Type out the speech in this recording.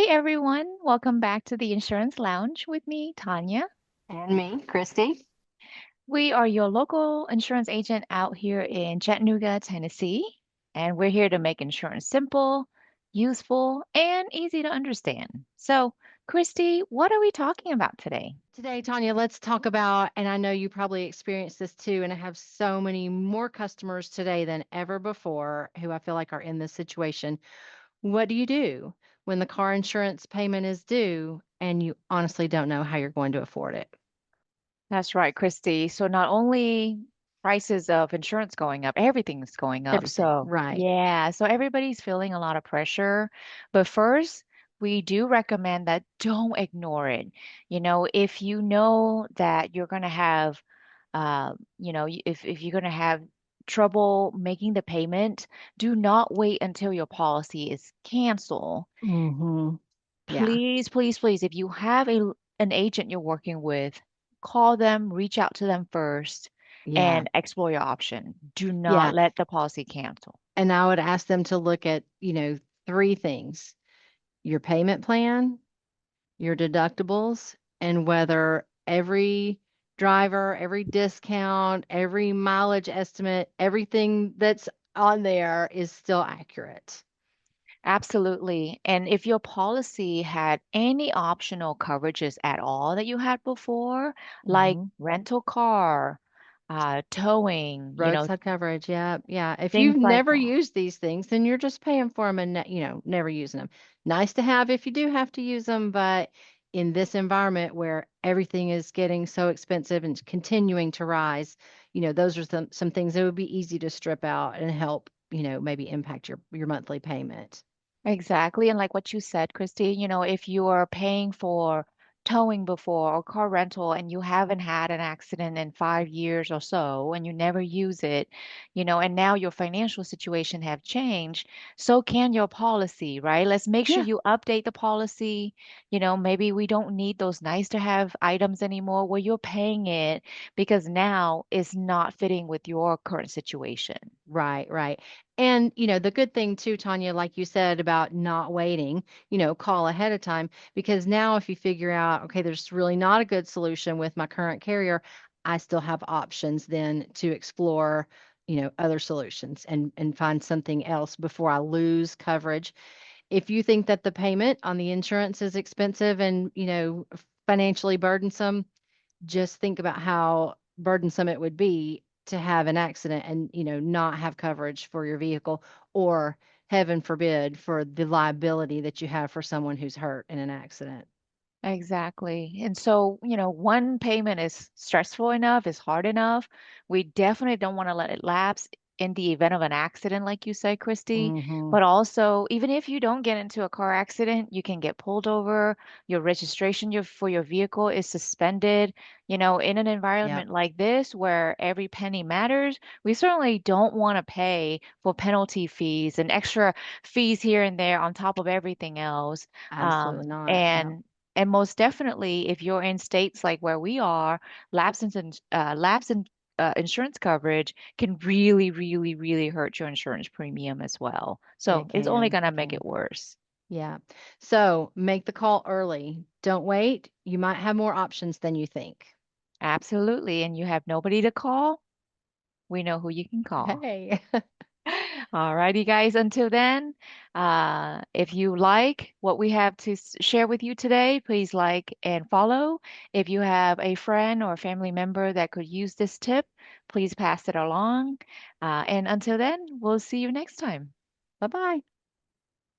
Hey everyone, welcome back to the Insurance Lounge with me, Tanya. And me, Kristy. We are your local insurance agent out here in Chattanooga, Tennessee, and we're here to make insurance simple, useful, and easy to understand. So, Christy, what are we talking about today? Today, Tanya, let's talk about, and I know you probably experienced this too, and I have so many more customers today than ever before who I feel like are in this situation. What do you do when the car insurance payment is due and you honestly don't know how you're going to afford it? That's right, Christy. So not only prices of insurance going up, everything's going up. Everything. So Right. yeah, so everybody's feeling a lot of pressure. But first, we do recommend that don't ignore it. If you know that you're going to have, if you're going to have trouble making the payment, do not wait until your policy is canceled. Mm-hmm. Yeah. Please, please, please, if you have an agent you're working with, call them, reach out to them first, Yeah. and explore your option. Do not Yeah. let the policy cancel. And I would ask them to look at, three things: your payment plan, your deductibles, and whether every driver, every discount, every mileage estimate, everything that's on there is still accurate. Absolutely. And if your policy had any optional coverages at all that you had before, like Hmm. rental car, towing, Roadside coverage, yeah, yeah. If things you've like never that. used these things, then you're just paying for them and never using them. Nice to have if you do have to use them, but in this environment where everything is getting so expensive and continuing to rise, those are some things that would be easy to strip out and help, maybe impact your monthly payment. Exactly. And like what you said, Christy, if you are paying for towing before or car rental and you haven't had an accident in 5 years or so and you never use it, and now your financial situation have changed, so can your policy, right? Let's make sure Yeah. you update the policy. Maybe we don't need those nice to have items anymore where you're paying it because now it's not fitting with your current situation. Right, right. And, the good thing too, Tanya, like you said about not waiting, call ahead of time because now if you figure out, okay, there's really not a good solution with my current carrier, I still have options then to explore, other solutions and find something else before I lose coverage. If you think that the payment on the insurance is expensive and, financially burdensome, just think about how burdensome it would be to have an accident and not have coverage for your vehicle, or heaven forbid for the liability that you have for someone who's hurt in an accident. Exactly. And so, one payment is stressful enough, is hard enough. We definitely don't want to let it lapse in the event of an accident, like you said, Christy. Hmm. But also, even if you don't get into a car accident, you can get pulled over. Your registration for your vehicle is suspended. In an Yep, environment like this where every penny matters, we certainly don't want to pay for penalty fees and extra fees here and there on top of everything else. absolutely Um, not. Yeah. and and most definitely, if you're in states like where we are, lapse in insurance coverage can really, really, really hurt your insurance premium as well. So It it's only can. going to It make can. it worse. Yeah. So make the call early. Don't wait. You might have more options than you think. Absolutely. And you have nobody to call, we know who you can call. Hey. All righty, guys. Until then, if you like what we have to share with you today, please like and follow. If you have a friend or a family member that could use this tip, please pass it along. And until then, we'll see you next time. Bye bye.